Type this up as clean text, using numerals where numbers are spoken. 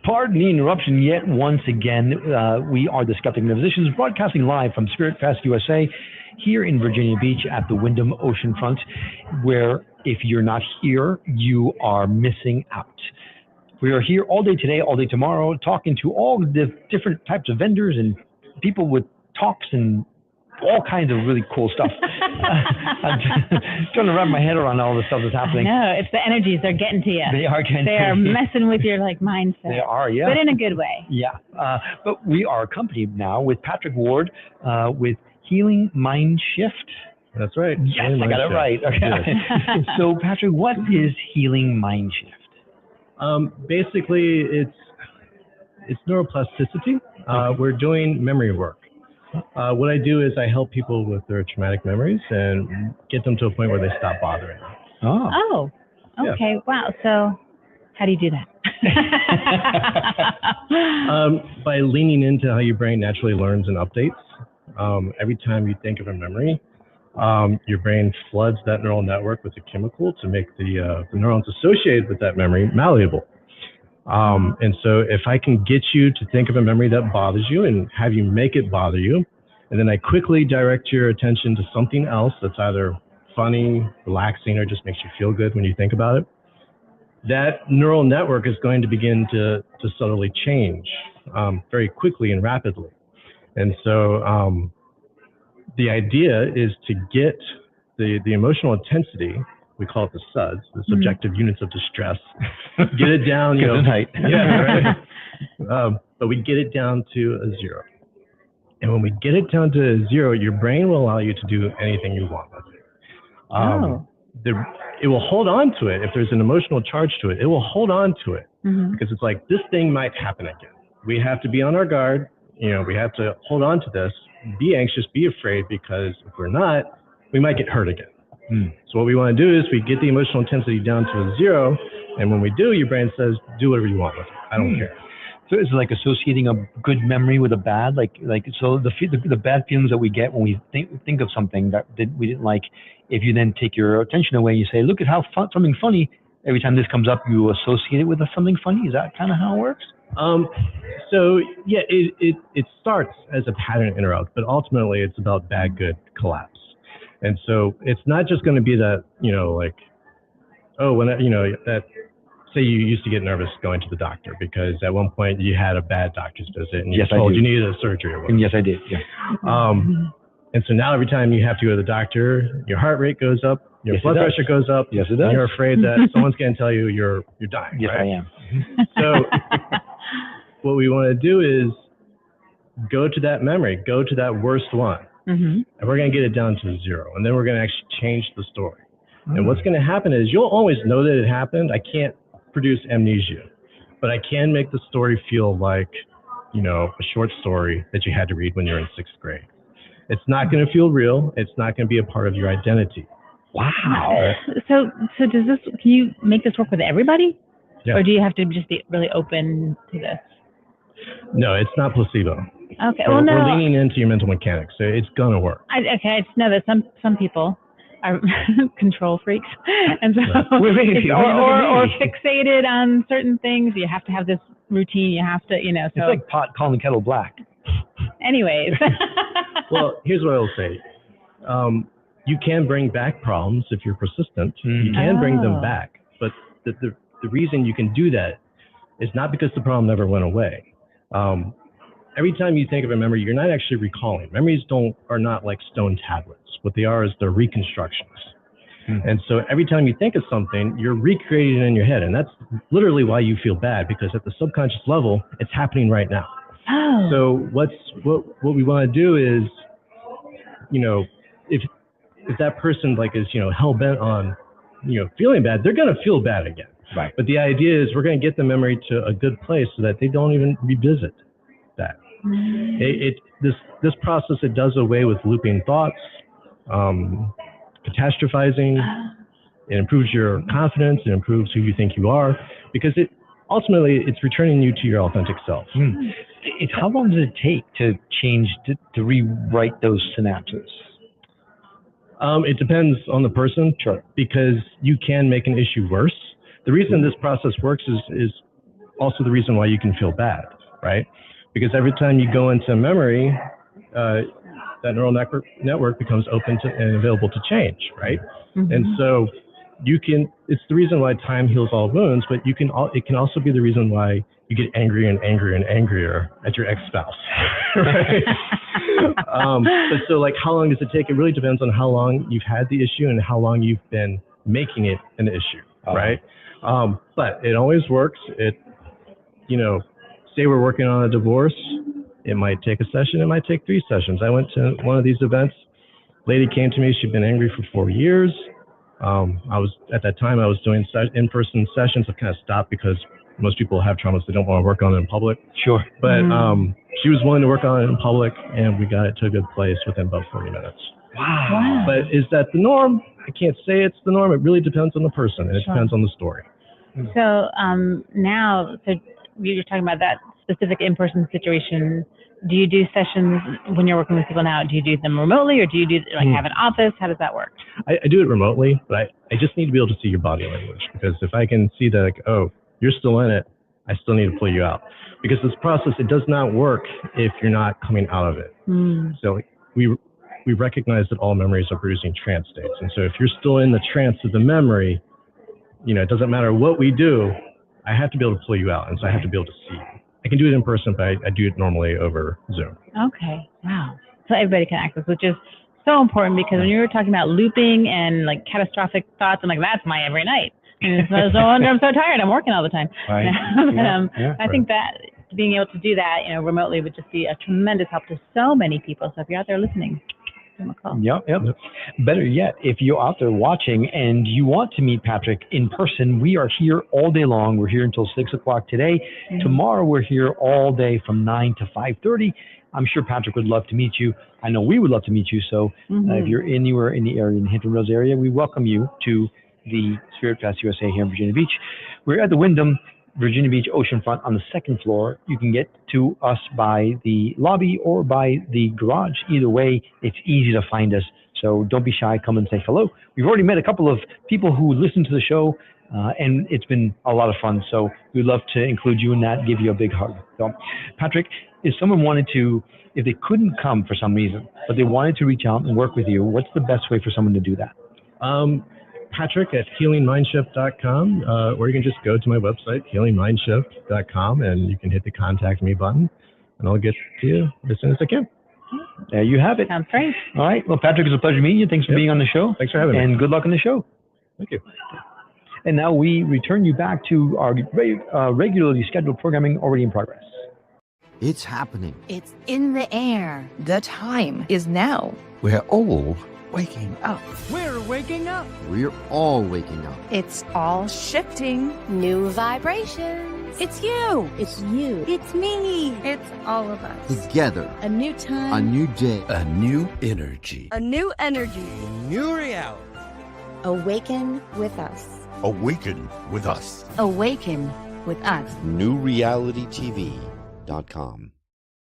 Pardon the interruption yet once again. We are the Skeptic Musicians broadcasting live from SpiritFest USA here in Virginia Beach at the Wyndham Oceanfront, where if you're not here, you are missing out. We are here all day today, all day tomorrow, talking to all the different types of vendors and people with talks and all kinds of really cool stuff. I'm trying to wrap my head around all the stuff that's happening. No, it's the energies. They're getting to you. They are getting They are messing with your mindset. They are, yeah. But in a good way. Yeah. But we are accompanied now with Patrick Ward with Healing Mind Shift. That's right. Yes, I got it right. Okay. So, Patrick, what is Healing Mind Shift? Basically, it's neuroplasticity. We're doing memory work. What I do is I help people with their traumatic memories and get them to a point where they stop bothering them. Oh, okay. Yeah. Wow. So how do you do that? By leaning into how your brain naturally learns and updates. Every time you think of a memory, your brain floods that neural network with a chemical to make the neurons associated with that memory malleable. And so if I can get you to think of a memory that bothers you and have you make it bother you, and then I quickly direct your attention to something else that's either funny, relaxing, or just makes you feel good when you think about it, that neural network is going to begin to subtly change very quickly and rapidly. And so the idea is to get the emotional intensity, we call it the SUDS, the subjective units of distress. Get it down, yeah, right. But we get it down to a 0. And when we get it down to a 0, your brain will allow you to do anything you want with it. It will hold on to it. If there's an emotional charge to it, it will hold on to it because it's like, this thing might happen again. We have to be on our guard. We have to hold on to this, be anxious, be afraid, because if we're not, we might get hurt again. So what we want to do is we get the emotional intensity down to a 0, and when we do, your brain says, do whatever you want with it. I don't care. So it's like associating a good memory with a bad, so the bad feelings that we get when we think of something that we didn't like, if you then take your attention away, you say, look at how something funny, every time this comes up, you associate it with something funny. Is that kind of how it works? So yeah, it starts as a pattern interrupt, but ultimately it's about bad, good collapse. And so it's not just going to be that, say you used to get nervous going to the doctor because at one point you had a bad doctor's visit and you told you needed a surgery or whatever. And yes, I did. Yeah. And so now every time you have to go to the doctor, your heart rate goes up, your blood pressure goes up. Yes, it does. And you're afraid that someone's going to tell you you're dying. Yes, right? I am. So what we want to do is go to that memory, go to that worst one. And we're going to get it down to 0. And then we're going to actually change the story. And what's going to happen is you'll always know that it happened. I can't produce amnesia, but I can make the story feel like, a short story that you had to read when you're in 6th grade. It's not going to feel real. It's not going to be a part of your identity. Wow. So can you make this work with everybody? Yeah. Or do you have to just be really open to this? No, it's not placebo. Okay. We're leaning into your mental mechanics, so it's gonna work. I just know that some people are control freaks, and so or fixated on certain things. You have to have this routine. You have to, So it's like pot calling kettle black. Anyways. Well, here's what I'll say. You can bring back problems if you're persistent. You can bring them back, but the reason you can do that is not because the problem never went away. Every time you think of a memory, you're not actually recalling. Memories are not like stone tablets. What they are is they're reconstructions. And so every time you think of something, you're recreating it in your head. And that's literally why you feel bad, because at the subconscious level, it's happening right now. So what we want to do is, if that person is, hell bent on, feeling bad, they're going to feel bad again. Right. But the idea is we're going to get the memory to a good place so that they don't even revisit that. This process, it does away with looping thoughts, catastrophizing. It improves your confidence. It improves who you think you are, because ultimately it's returning you to your authentic self. How long does it take to change, to rewrite those synapses? It depends on the person, because you can make an issue worse. The reason this process works is also the reason why you can feel bad, right? Because every time you go into memory, that neural network becomes open to and available to change, right? Mm-hmm. And so it's the reason why time heals all wounds, but it can also be the reason why you get angrier and angrier and angrier at your ex-spouse, right? But so like, how long does it take? It really depends on how long you've had the issue and how long you've been making it an issue, right? But it always works. Say we're working on a divorce, it might take a session, it might take 3 sessions. I went to one of these events, lady came to me, she'd been angry for 4 years. At that time I was doing in-person sessions. I've kind of stopped because most people have traumas they don't want to work on it in public. Sure. But she was willing to work on it in public, and we got it to a good place within about 40 minutes. Wow. But is that the norm? I can't say it's the norm. It really depends on the person, and it depends on the story. So now, you're talking about that specific in-person situation. Do you do sessions when you're working with people now? Do you do them remotely, or do you have an office? How does that work? I do it remotely, but I just need to be able to see your body language, because if I can see that, like, oh, you're still in it, I still need to pull you out. Because this process, it does not work if you're not coming out of it. So we recognize that all memories are producing trance states. And so if you're still in the trance of the memory, it doesn't matter what we do, I have to be able to pull you out. And so I have to be able to see you. I can do it in person, but I do it normally over Zoom. Okay. Wow. So everybody can access, which is so important, because when you were talking about looping and like catastrophic thoughts, I'm like, that's my every night. And it's no wonder I'm so tired. I'm working all the time. Right. I think that being able to do that, remotely would just be a tremendous help to so many people. So if you're out there listening, give them a call. Yep. Better yet, if you're out there watching and you want to meet Patrick in person, we are here all day long. We're here until 6 o'clock today. Mm-hmm. Tomorrow we're here all day from 9 to 5:30. I'm sure Patrick would love to meet you. I know we would love to meet you. So if you're anywhere in the area, in the Hampton Roads area, we welcome you to the SpiritFest USA here in Virginia Beach. We're at the Wyndham Virginia Beach Oceanfront on the 2nd floor. You can get to us by the lobby or by the garage. Either way, it's easy to find us. So don't be shy. Come and say hello. We've already met a couple of people who listen to the show, and it's been a lot of fun. So we'd love to include you in that, give you a big hug. So, Patrick, if someone wanted to, if they couldn't come for some reason, but they wanted to reach out and work with you, what's the best way for someone to do that? Patrick at healingmindshift.com, or you can just go to my website, healingmindshift.com, and you can hit the contact me button, and I'll get to you as soon as I can. There you have it. Sounds great. All right. Well, Patrick, it's a pleasure meeting you. Thanks for being on the show. Thanks for having me. And good luck on the show. Thank you. And now we return you back to our regularly scheduled programming already in progress. It's happening. It's in the air. The time is now. We're all waking up. We're waking up. We're all waking up. It's all shifting. New vibrations. It's you. It's you. It's me. It's all of us. Together. A new time. A new day. A new energy. A new energy. New reality. Awaken with us. Awaken with us. Awaken with us. NewRealityTV.com